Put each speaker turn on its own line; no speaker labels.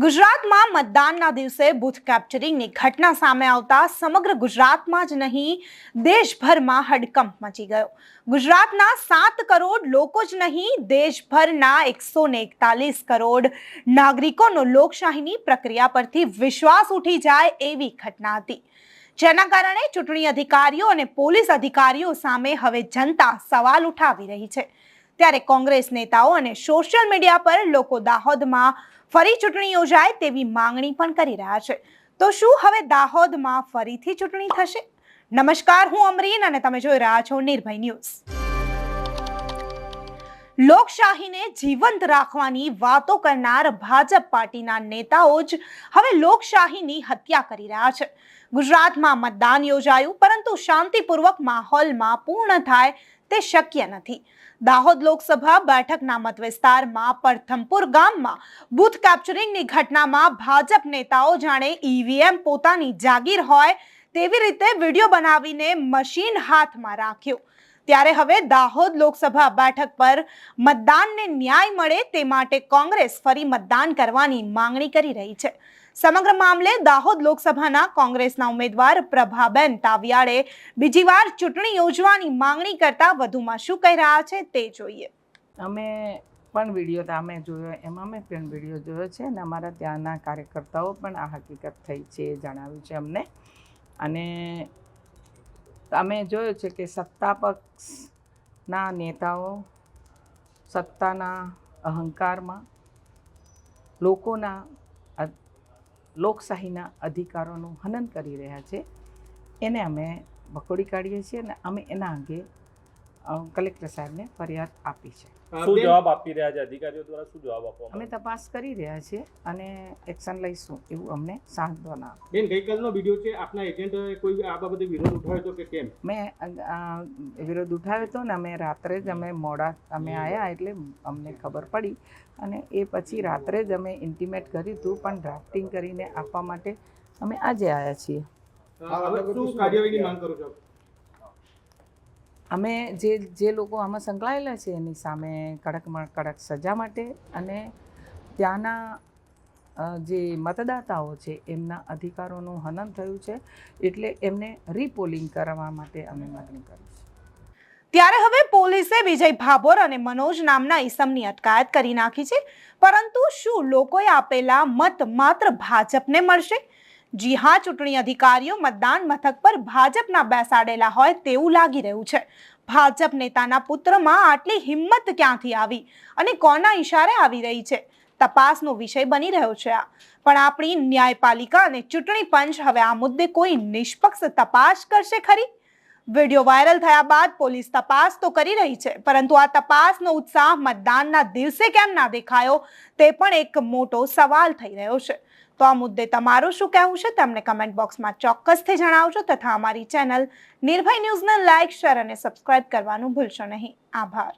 ગુજરાતમાં મતદાનના દિવસે બૂથ કેપ્ચરિંગની ઘટના સામે આવતા સમગ્ર ગુજરાતમાં જ નહીં દેશભરમાં હડકંપ મચી ગયો। ગુજરાતના 7 કરોડ લોકો જ નહીં દેશભરના 141 કરોડ નાગરિકોનો લોકશાહીની પ્રક્રિયા પરથી વિશ્વાસ ઉઠી જાય એવી ઘટના હતી, જેના કારણે ચૂંટણી અધિકારીઓ અને પોલીસ અધિકારીઓ સામે હવે જનતા સવાલ ઉઠાવી રહી છે। ત્યારે કોંગ્રેસ નેતાઓ અને સોશિયલ મીડિયા પર લોકો દાહોદમાં ફરી ચૂંટણી યોજાય તેવી માંગણી પણ કરી રહ્યા છે। તો શું હવે દાહોદમાં ફરીથી ચૂંટણી થશે? નમસ્કાર, હું અમરીન અને તમે જોઈ રહ્યા છો નિર્ભય ન્યૂઝ। લોકશાહીને જીવંત રાખવાની વાતો કરનાર ભાજપ પાર્ટીના નેતાઓ જ હવે લોકશાહીની હત્યા કરી રહ્યા છે। ગુજરાતમાં મતદાન યોજાયું, પરંતુ શાંતિપૂર્વક માહોલમાં પૂર્ણ થાય તે શક્ય નથી। દાહોદ લોકસભા બેઠકના મત વિસ્તારમાં પ્રથમપુર ગામમાં બૂથ કેપ્ચરિંગની ઘટનામાં ભાજપ નેતાઓ જાણે ઈવીએમ પોતાની જાગીર હોય તેવી રીતે વિડીયો બનાવીને મશીન હાથમાં રાખ્યો। ત્યારે હવે દાહોદ લોકસભા બેઠક પર મતદાનને ન્યાય મળે તે માટે કોંગ્રેસ ફરી મતદાન કરવાની માંગણી કરી રહી છે। સમગ્ર મામલે દાહોદ લોકસભાના કોંગ્રેસના ઉમેદવાર પ્રભાબેન તાવિયાડે બીજી વાર ચૂંટણી યોજવાની માંગણી કરતા વધુમાં શું કહી રહ્યા છે તે જોઈએ।
અમે પણ વિડીયો અમે જોયો, એમાં મેં પણ વિડીયો જોયો છે અને અમારા ત્યાંના કાર્યકર્તાઓ પણ આ હકીકત થઈ છે જણાવ્યું છે અમને। અને અમે જોયું છે કે સત્તા પક્ષના નેતાઓ સત્તાના અહંકારમાં લોકોના લોકશાહીના અધિકારોનું હનન કરી રહ્યા છે, એને અમે વખોડી કાઢીએ છીએ અને અમે એના અંગે કલેક્ટર સાહેબને ફરિયાદ આપી છે।
શું જવાબ આપી રહ્યા છે અધિકારીઓ દ્વારા? શું જવાબ આપો?
અમે તપાસ કરી રહ્યા છીએ અને એક્શન લઈશું એવું અમને સાંત્વના આપે।
બેન, ગઈકાલનો વિડીયો છે, આપના એજન્ટે કોઈ આ બાબતે વિરોધ ઉઠાવ્યો હતો કે કેમ?
મેં વિરોધ ઉઠાવ્યો હતો ને અમે રાત્રે જ અમે આવ્યા એટલે અમને ખબર પડી અને એ પછી રાત્રે જ અમે ઇન્ટિમેટ કર્યું હતું, પણ ડ્રાફ્ટિંગ કરીને આપવા માટે અમે આજે આવ્યા છીએ।
શું કાર્યવાહીની માંગ કરો છો?
અમે જે લોકો આમાં સંકળાયેલા છે એની સામે કડકમાં કડક સજા માટે અને ત્યાંના જે મતદાતાઓ છે એમના અધિકારોનું હનન થયું છે એટલે એમને રીપોલિંગ કરવા માટે અમે માંગણી કરી છે।
ત્યારે હવે પોલીસે વિજય ભાભોર અને મનોજ નામના ઈસમની અટકાયત કરી નાખી છે, પરંતુ શું લોકોએ આપેલા મત માત્ર ભાજપને મળશે? જી હા, ચૂંટણી અધિકારીઓ મતદાન મથક પર ભાજપના બેસાડેલા હોય તેવું લાગી રહ્યું છે। ભાજપ નેતાના પુત્રમાં આટલી હિંમત ક્યાંથી આવી અને કોના ઈશારે આવી રહી છે? તપાસનો વિષય બની રહ્યો છે આ। પણ આપણી ન્યાયપાલિકા અને ચૂંટણી પંચ હવે આ મુદ્દે કોઈ નિષ્પક્ષ તપાસ કરશે ખરી? વિડીયો વાયરલ થયા બાદ પોલીસ તપાસ તો કરી રહી છે, પરંતુ આ તપાસનો ઉત્સાહ મતદાનના દિવસે કેમ ના દેખાયો તે પણ એક મોટો સવાલ થઈ રહ્યો છે। તો આ મુદ્દે તમારું શું કહેવું છે તમને કમેન્ટ બોક્સમાં ચોક્કસથી જણાવજો, તથા અમારી ચેનલ નિર્ભય ન્યૂઝને લાઇક, શેર અને સબસ્ક્રાઇબ કરવાનું ભૂલશો નહીં। આભાર।